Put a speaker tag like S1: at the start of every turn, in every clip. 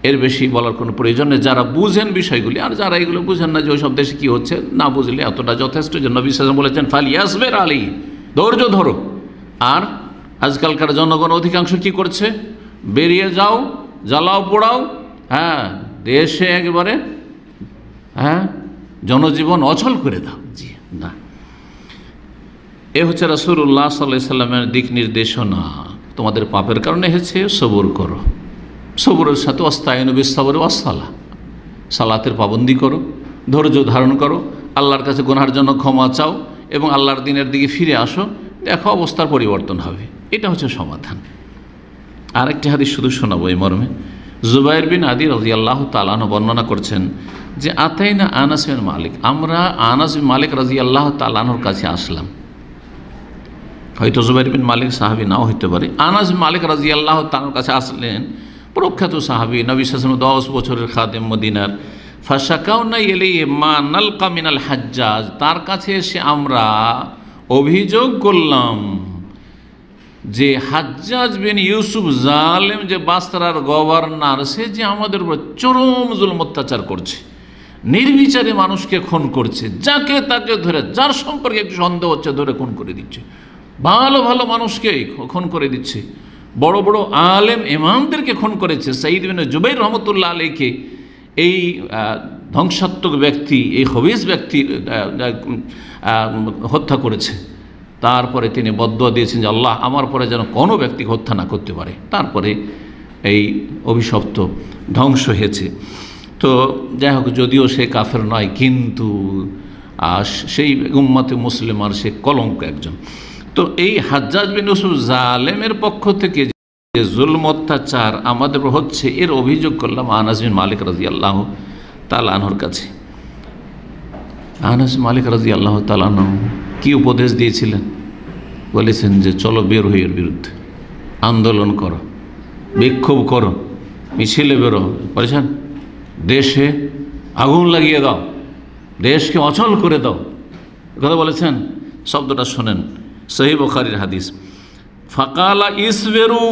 S1: এর বেশি বলার কোনো প্রয়োজন নেই। যারা বুঝেন বিষয়গুলি, আর যারা এগুলো বুঝেন না যে ওই সব দেশে কী হচ্ছে না বুঝলে এতটা যথেষ্ট। যে নবী সাল্লাল্লাহু আলাইহি ওয়াসাল্লাম বলেছেন ফালিয়াসবির আলী, ধৈর্য ধরো। আর আজকালকার জনগণ অধিকাংশ কি করছে, বেরিয়ে যাও, জ্বালাও পোড়াও, হ্যাঁ, দেশে একেবারে জনজীবন অচল করে দাও। জি না, এ হচ্ছে রাসূলুল্লাহ সাল্লাল্লাহু আলাইহি ওয়াসাল্লামের দিক নির্দেশনা। তোমাদের পাপের কারণে হয়েছে, সবর করো। সবরের সাথে ওয়াস্তাইনু বিস-সাবরি ওয়াস-সালাহ, সালাতের পাবন্দি করো, ধৈর্য ধারণ করো, আল্লাহর কাছে গুনাহের জন্য ক্ষমা চাও এবং আল্লাহর দিনের দিকে ফিরে আসো, দেখো অবস্থার পরিবর্তন হবে। এটা হচ্ছে সমাধান। আরেকটি হাদিস শুধু শোনাবো এই মর্মে। জুবাইর বিন আদি রাদিয়াল্লাহু তাআলা আনহু বর্ণনা করছেন যে আতাইনা আনাস বিন মালিক, আমরা আনাস বিন মালিক রাদিয়াল্লাহু তাআলা আনহুর কাছে আসলাম। হয়তো জুবাইর বিন মালিক সাহাবী নাও হইতে পারে। আনাস বিন মালিক রাদিয়াল্লাহু তাআলার কাছে আসলেন, প্রখ্যাত সাহাবী, নবী সাল্লাল্লাহু আলাইহি ওয়াসাল্লাম 10 বছরের খাদেম মদিনার। ফাশাকাউনা ইলাইহি মা নালকা মিনাল হাজ্জাজ, তার কাছে এসে আমরা অভিযোগ করলাম যে হাজ্জাজ বিন ইউসুফ জালেম, যে বাসরার গভর্নর, সে যে আমাদের উপর চরম জুলম অত্যাচার করছে, নির্বিচারে মানুষকে খুন করছে, যাকে তাকে ধরে, যার সম্পর্কে একটু সন্দেহ হচ্ছে ধরে খুন করে দিচ্ছে, ভালো ভালো মানুষকে খুন করে দিচ্ছে, বড় বড় আলেম ইমামদেরকে খুন করেছে। সাঈদ বিন জুবাইর রহমতুল্লাহ আলাইকে এই ধ্বংসাত্মক ব্যক্তি, এই খবিস ব্যক্তি হত্যা করেছে। তারপরে তিনি বদদুয়া দিয়েছেন যে আল্লাহ আমার পরে যেন কোনো ব্যক্তি হত্যা না করতে পারে। তারপরে এই অভিশপ্ত ধ্বংস হয়েছে। তো যাই হোক, যদিও সে কাফের নয়, কিন্তু সেই উম্মতে মুসলিমার সে কলঙ্ক একজন। তো এই হাজ্জাজ বিন ইউসুফ জালেমের পক্ষ থেকে যে জুলম অত্যাচার আমাদের হচ্ছে, এর অভিযোগ করলাম আনাস বিন মালিক রাদিয়াল্লাহু তাআলা আনহুর কাছে। আনাস মালিক রাদিয়াল্লাহু তাআলা আনহু কি উপদেশ দিয়েছিলেন? বলেছেন যে চলো বের হই এর বিরুদ্ধে, আন্দোলন করো, বিক্ষোভ করো, মিছিলে বেরো, বলেছেন দেশে আগুন লাগিয়ে দাও, দেশকে অচল করে দাও, কথা বলেছেন। শব্দটা শোনেন, সহিহ বুখারীর হাদিস। ফাকালা ইসবেরু,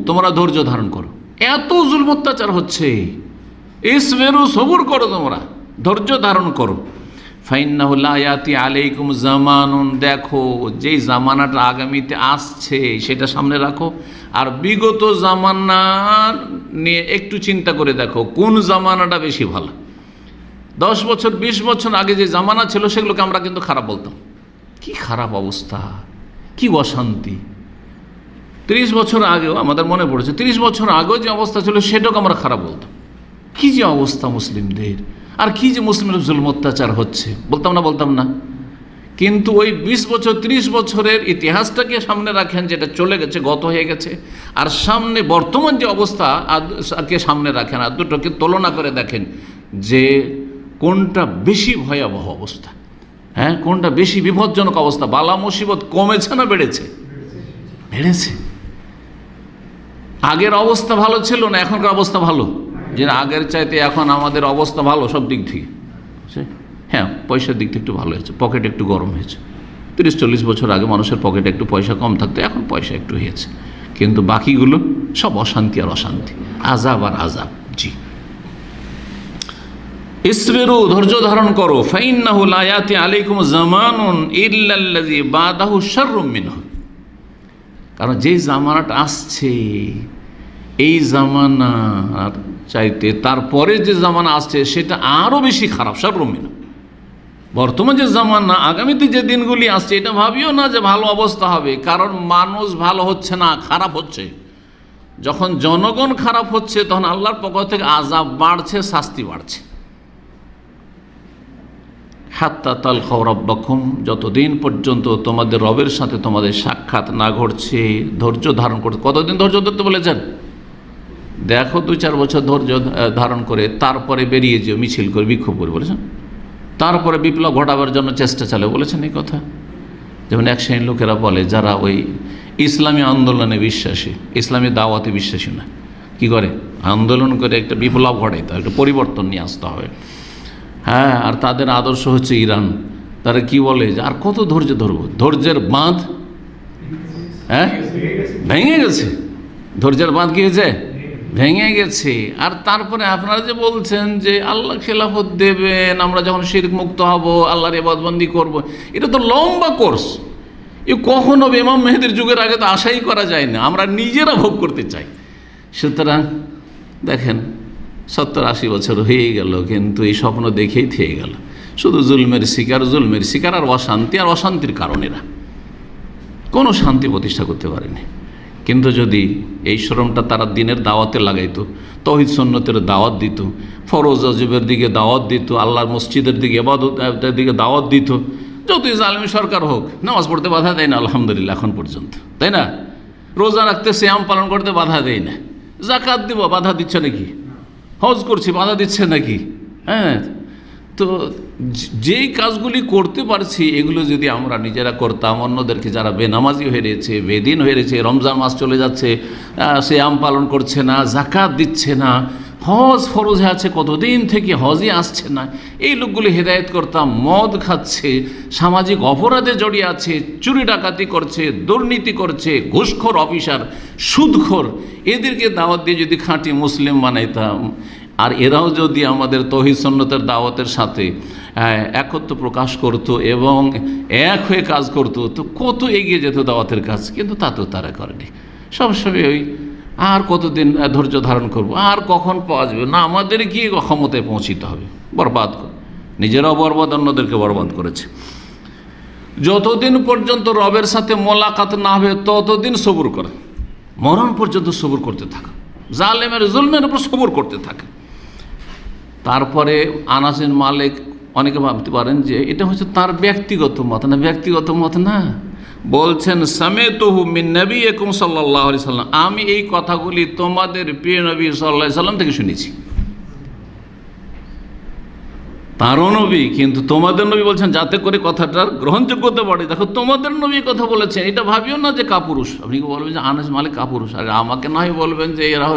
S1: তোমরা ধৈর্য ধারণ করো, এত জুলম অত্যাচার হচ্ছে, ইসবেরু, সবুর করো, তোমরা ধৈর্য ধারণ করো। ফাইন্নাহু লা ইয়াতি আলাইকুম জামানুন, দেখো যেই জামানাটা আগামীতে আসছে সেটা সামনে রাখো, আর বিগত জামানা নিয়ে একটু চিন্তা করে দেখো কোন জামানাটা বেশি ভালো। 10 বছর 20 বছর আগে যে জামানা ছিল সেগুলোকে আমরা কিন্তু খারাপ বলতাম। কি খারাপ অবস্থা, কি অশান্তি। 30 বছর আগেও আমাদের মনে পড়েছে, 30 বছর আগেও যে অবস্থা ছিল সেটাকে আমরা খারাপ বলতাম। কি যে অবস্থা মুসলিমদের, আর কি যে মুসলিমের জুলম অত্যাচার হচ্ছে, বলতাম না। কিন্তু ওই 20 বছর 30 বছরের ইতিহাসটাকে সামনে রাখেন, যেটা চলে গেছে, গত হয়ে গেছে, আর সামনে বর্তমান যে অবস্থাকে সামনে রাখেন, আর দুটোকে তুলনা করে দেখেন যে কোনটা বেশি ভয়াবহ অবস্থা, হ্যাঁ, কোনটা বেশি বিপজ্জনক অবস্থা। বালা মুসিবত কমেছে না বেড়েছে? বেড়েছে। আগের অবস্থা ভালো ছিল না এখনকার অবস্থা ভালো? যে আগের চাইতে এখন আমাদের অবস্থা ভালো সব দিক থেকে। হ্যাঁ, পয়সার দিক থেকে একটু ভালো হয়েছে, পকেট একটু গরম হয়েছে। 30-40 বছর আগে মানুষের পকেটে একটু পয়সা কম থাকতো, এখন পয়সা একটু হয়েছে, কিন্তু বাকিগুলো সব অশান্তি আর অশান্তি, আযাব আর আযাব। জি, ইসবিরু, ধৈর্য ধারণ করো। ফাইন্নাহু লা ইয়াতি আলাইকুম জামানুন ইল্লাল্লাযী বাদাহু শাররুম মিনহু, কারণ যেই জামানাটা আসছে এই জামানার চাইতে তারপরে যে জামানা আসছে সেটা আরও বেশি খারাপ, শাররুম মিনহু। বর্তমান যে জামানা, আগামীতে যে দিনগুলি আসছে, এটা ভাবিও না যে ভালো অবস্থা হবে, কারণ মানুষ ভালো হচ্ছে না, খারাপ হচ্ছে। যখন জনগণ খারাপ হচ্ছে তখন আল্লাহর পক্ষ থেকে আযাব বাড়ছে, শাস্তি বাড়ছে। হাত্তা তালকাউ রাব্বাকুম, যতদিন পর্যন্ত তোমাদের রবের সাথে তোমাদের সাক্ষাৎ না ঘটছে, ধৈর্য ধারণ করতে। কতদিন ধৈর্য ধরতে বলেছেন? দেখো 2-4 বছর ধৈর্য ধারণ করে তারপরে বেরিয়ে যেও, মিছিল করে, বিক্ষোভ করে, বলেছেন। তারপরে বিপ্লব ঘটাবার জন্য চেষ্টা চালে, বলেছেন এই কথা। যেমন এক শ্রেণীর লোকেরা বলে যারা ওই ইসলামী আন্দোলনে বিশ্বাসী, ইসলামী দাওয়াতে বিশ্বাসী না, কি করে আন্দোলন করে একটা বিপ্লব ঘটাইতে হবে, একটা পরিবর্তন নিয়ে আসতে হবে। হ্যাঁ, আর তাদের আদর্শ হচ্ছে ইরান। তারা কি বলে যে আর কত ধৈর্য ধরবো, ধৈর্যের বাঁধ ভেঙে গেছে। ধৈর্যের বাঁধ কি হয়েছে? ভেঙে গেছে। আর তারপরে আপনারা যে বলছেন যে আল্লাহ খেলাফত দেবেন, আমরা যখন শিরক মুক্ত হব, আল্লাহর ইবাদতবন্দি করব, এটা তো লম্বা কোর্স। এ কখনো ইমাম মেহেদির যুগের আগে তো আশাই করা যায় না, আমরা নিজেরা ভোগ করতে চাই। সুতরাং দেখেন 70-80 বছর হয়ে গেল, কিন্তু এই স্বপ্ন দেখেই থেকে গেল। শুধু জুলমের শিকার আর অশান্তির কারণেরা কোনো শান্তি প্রতিষ্ঠা করতে পারেনি। কিন্তু যদি এই শ্রমটা তারা দিনের দাওয়াতে লাগাইতো, তৌহিদ সুন্নতের দাওয়াত দিত, ফরজ ওয়াজিবের দিকে দাওয়াত দিত, আল্লাহর মসজিদের দিকে ইবাদতের দিকে দাওয়াত দিত, যতই জালিম সরকার হোক, নামাজ পড়তে বাধা দেয় না আলহামদুলিল্লাহ এখন পর্যন্ত, তাই না? রোজা রাখতে, সিয়াম পালন করতে বাধা দেয় না, যাকাত দিব বাধা দিচ্ছে নাকি? হজ করছি বাধা দিচ্ছে নাকি? হ্যাঁ, তো যেই কাজগুলি করতে পারছি এগুলো যদি আমরা নিজেরা করতাম, অন্যদেরকে যারা বেনামাজি হয়ে রয়েছে, বেদিন হয়ে রয়েছে, রমজান মাস চলে যাচ্ছে, সিয়াম পালন করছে না, যাকাত দিচ্ছে না, হজ ফরজে আছে কতদিন থেকে হজই আসছে না, এই লোকগুলি হেদায়েত করতাম। মদ খাচ্ছে, সামাজিক অপরাধে জড়িয়ে আছে, চুরি ডাকাতি করছে, দুর্নীতি করছে, ঘুষখোর অফিসার, সুদখোর, এদেরকে দাওয়াত দিয়ে যদি খাঁটি মুসলিম বানাইতাম, আর এরাও যদি আমাদের তৌহিদ সুন্নতের দাওয়াতের সাথে একত্র প্রকাশ করত এবং এক হয়ে কাজ করত, তো কত এগিয়ে যেত দাওয়াতের কাজ। কিন্তু তা তো তারা করেনি। সবসময় ওই আর কতদিন ধৈর্য ধারণ করব, আর কখন পাওয়া যাবে না, আমাদের কি ক্ষমতায় পৌঁছিতে হবে, বরবাদ করে, নিজেরাও বরবাদ, অন্যদেরকে বরবাদ করেছে। যতদিন পর্যন্ত রবের সাথে মোলাকাত না হবে ততদিন সবুর করে, মরণ পর্যন্ত সবুর করতে থাকা, জালেমের জুলমের উপর সবুর করতে থাকে। তারপরে আনাস বিন মালিক, অনেকে ভাবতে পারেন যে এটা হচ্ছে তার ব্যক্তিগত মত, না, ব্যক্তিগত মত না, বলছেন সামেতুহু মিন নবিয়িকুম সাল্লাল্লাহু আলাইহি সাল্লাম, আমি এই কথাগুলি তোমাদের প্রিয় নবী সাল্লাল্লাহু আলাইহি সাল্লাম থেকে শুনেছি। তারও নবী, কিন্তু তোমাদের নবী বলছেন যাতে করে কথাটার গ্রহণযোগ্যতা বাড়ে। দেখো তোমাদের নবী কথা বলেছেন, এটা ভাবিও না যে কাপুরুষ। আপনি কি বলবেন যে আনাস মালিক কাপুরুষ? আর আমাকে নয় বলবেন যে এরা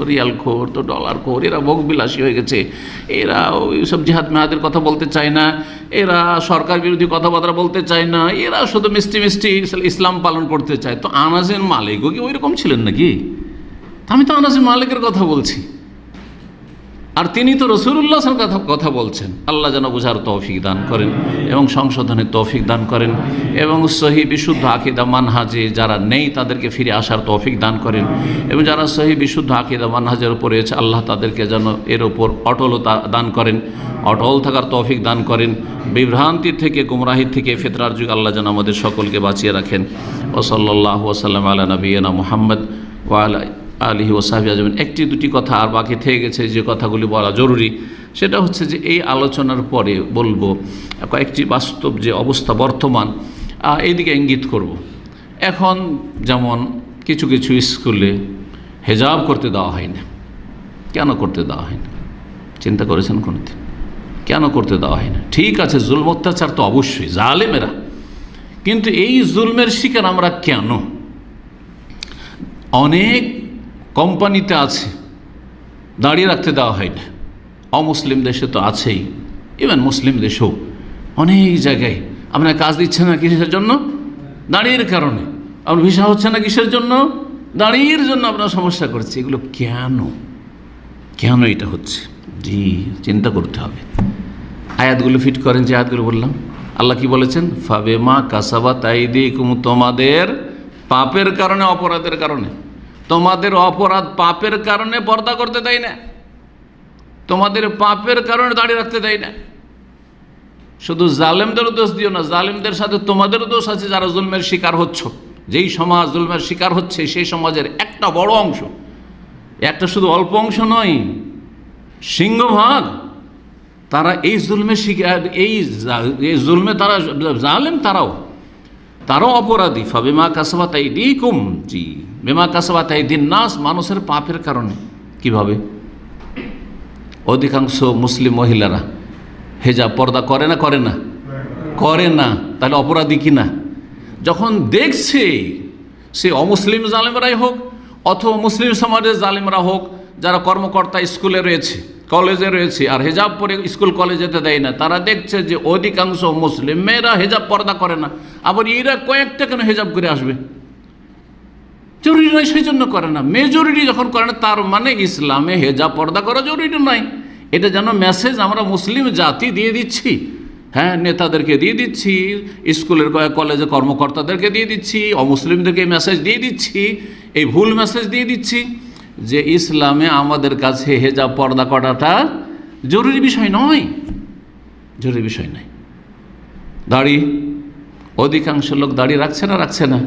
S1: রিয়াল খোর, তো ডলার খোর, এরা ভোগবিলাসী হয়ে গেছে, এরা ওই সব জিহাদ মেহাদের কথা বলতে চায় না, এরা সরকার বিরোধী কথাবার্তা বলতে চায় না, এরা শুধু মিষ্টি মিষ্টি ইসলাম পালন করতে চায়। তো আনাস বিন মালিকও কি ওই রকম ছিলেন নাকি? আমি তো আনাস বিন মালিকের কথা বলছি, আর তিনি তো রাসূলুল্লাহ সাল্লাল্লাহু আলাইহি ওয়াসাল্লাম কথা বলছেন। আল্লাহ যেন বুঝার তৌফিক দান করেন এবং সংশোধনের তৌফিক দান করেন, এবং সহি বিশুদ্ধ আকীদা মানহাজে যারা নেই তাদেরকে ফিরে আসার তৌফিক দান করেন, এবং যারা সহি বিশুদ্ধ আকীদা মানহাজের উপরে আছে আল্লাহ তাদেরকে যেন এর উপর অটলতা দান করেন, অটল থাকার তৌফিক দান করেন। বিভ্রান্তি থেকে, গুমরাহি থেকে, ফিতরার যুগ আল্লাহ যেন আমাদের সকলকে বাঁচিয়ে রাখেন। ও সাল্লাল্লাহু ওয়াসাল্লাম আলা নবিয়িনা মুহাম্মদ ওয়া আলা আলিহি ওয়াসাহবিহি আজমাইন। একটি দুটি কথা আর বাকি থেকে গেছে, যে কথাগুলি বলা জরুরি, সেটা হচ্ছে যে এই আলোচনার পরে বলবো কয়েকটি বাস্তব যে অবস্থা বর্তমান, এইদিকে ইঙ্গিত করব। এখন যেমন কিছু কিছু স্কুলে হেজাব করতে দেওয়া হয় না। কেন করতে দেওয়া হয় না চিন্তা করেছেন কোনোদিন? কেন করতে দেওয়া হয় না? ঠিক আছে, জুলম অত্যাচার তো অবশ্যই, জালেমেরা, কিন্তু এই জুলমের শিকার আমরা কেন? অনেক কোম্পানিতে আছে দাঁড়িয়ে রাখতে দেওয়া হয় না, অমুসলিম দেশে তো আছেই, ইভেন মুসলিম দেশেও অনেক জায়গায় আপনার কাজ দিচ্ছে না, কিসের জন্য? দাঁড়িয়ের কারণে। আপনার ভিসা হচ্ছে না, কিসের জন্য? দাঁড়িয়ের জন্য আপনার সমস্যা করছে। এগুলো কেন, কেন এটা হচ্ছে? জি, চিন্তা করতে হবে। আয়াতগুলো ফিট করেন, যে আয়াতগুলো বললাম, আল্লাহ কি বলেছেন? ফাবিমা কাসাবাত আইদিকুম, তোমাদের পাপের কারণে, অপরাধের কারণে, তোমাদের অপরাধ পাপের কারণে পর্দা করতে দেয় না, তোমাদের পাপের কারণে দাঁড়িয়ে রাখতে দেয় না। শুধু জালেমদেরও দোষ দিও না, জালেমদের সাথে তোমাদেরও দোষ আছে, যারা জুলমের শিকার হচ্ছ। যেই সমাজ জুলমের শিকার হচ্ছে সেই সমাজের একটা বড় অংশ, একটা শুধু অল্প অংশ নয়, সিংহভাগ তারা এই জুলমের শিকার, এই জুলমে তারা জালেম, তারাও অপরাধী। ফাবিমা কাসাবাত আইদিকুম, জি, বিমা কাসাবাত আইদিন নাস, মানুষের পাপের কারণে। কিভাবে? অধিকাংশ মুসলিম মহিলারা হেজাব পর্দা করে না, করে না, করে না, তাহলে অপরাধী কি না? যখন দেখছে সে অমুসলিম জালেমরাই হোক অথবা মুসলিম সমাজের জালেমরা হোক, যারা কর্মকর্তা স্কুলে রয়েছে, কলেজে রয়েছে, আর হেজাব পরে স্কুল কলেজে যেতে দেয় না, তারা দেখছে যে অধিকাংশ মুসলিম মেয়েরা হেজাব পর্দা করে না, আবার এরা কয়েকটা কেন হেজাব করে আসবে? জরুরি নয়, সেই জন্য করে না। মেজরিটি যখন করে না, তার মানে ইসলামে হেজাব পর্দা করা জরুরি নয়। এটা যেন মেসেজ আমরা মুসলিম জাতি দিয়ে দিচ্ছি, হ্যাঁ, নেতাদেরকে দিয়ে দিচ্ছি, স্কুলের কলেজে কর্মকর্তাদেরকে দিয়ে দিচ্ছি, অমুসলিমদেরকে মেসেজ দিয়ে দিচ্ছি, এই ভুল মেসেজ দিয়ে দিচ্ছি যে ইসলামে আমাদের কাছে হেজাব পর্দা করাটা জরুরি বিষয় নয়, জরুরি বিষয় নয়। দাড়ি, অধিকাংশ লোক দাড়ি রাখছে না, রাখছে না?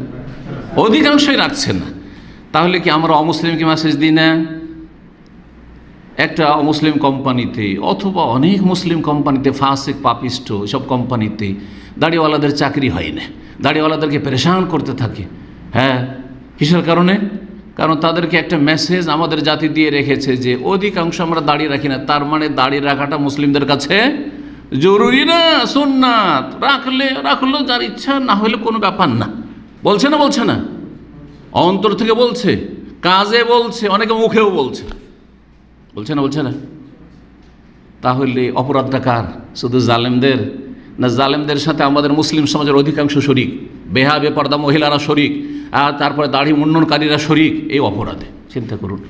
S1: অধিকাংশই রাখছে না। তাহলে কি আমরা অমুসলিমকে মেসেজ দিই না? একটা অমুসলিম কোম্পানিতে অথবা অনেক মুসলিম কোম্পানিতে, ফাসিক পাপিষ্ট সব কোম্পানিতে দাড়িওয়ালাদের চাকরি হয় না, দাড়িওয়ালাদেরকে পরেশান করতে থাকে। হ্যাঁ, কিসের কারণে? কারণ তাদেরকে একটা মেসেজ আমাদের জাতি দিয়ে রেখেছে যে অধিকাংশ আমরা দাড়ি রাখি না, তার মানে দাড়ি রাখাটা মুসলিমদের কাছে জরুরি না, সুন্নাত। রাখলো যার ইচ্ছা, না হলে কোনো ব্যাপার না। বলছে না? বলছে না? অন্তর থেকে বলছে, কাজে বলছে, অনেকে মুখেও বলছে। বলছে না? বলছে না? তাহলে অপরাধটা কার? শুধু জালেমদের? না, জালেমদের সাথে আমাদের মুসলিম সমাজের অধিকাংশ শরিক, বেহা বেপর্দা মহিলারা শরিক, আর তারপরে দাড়ি মুন্ডনকারীরা শরিক এই অপরাধে। চিন্তা করুন।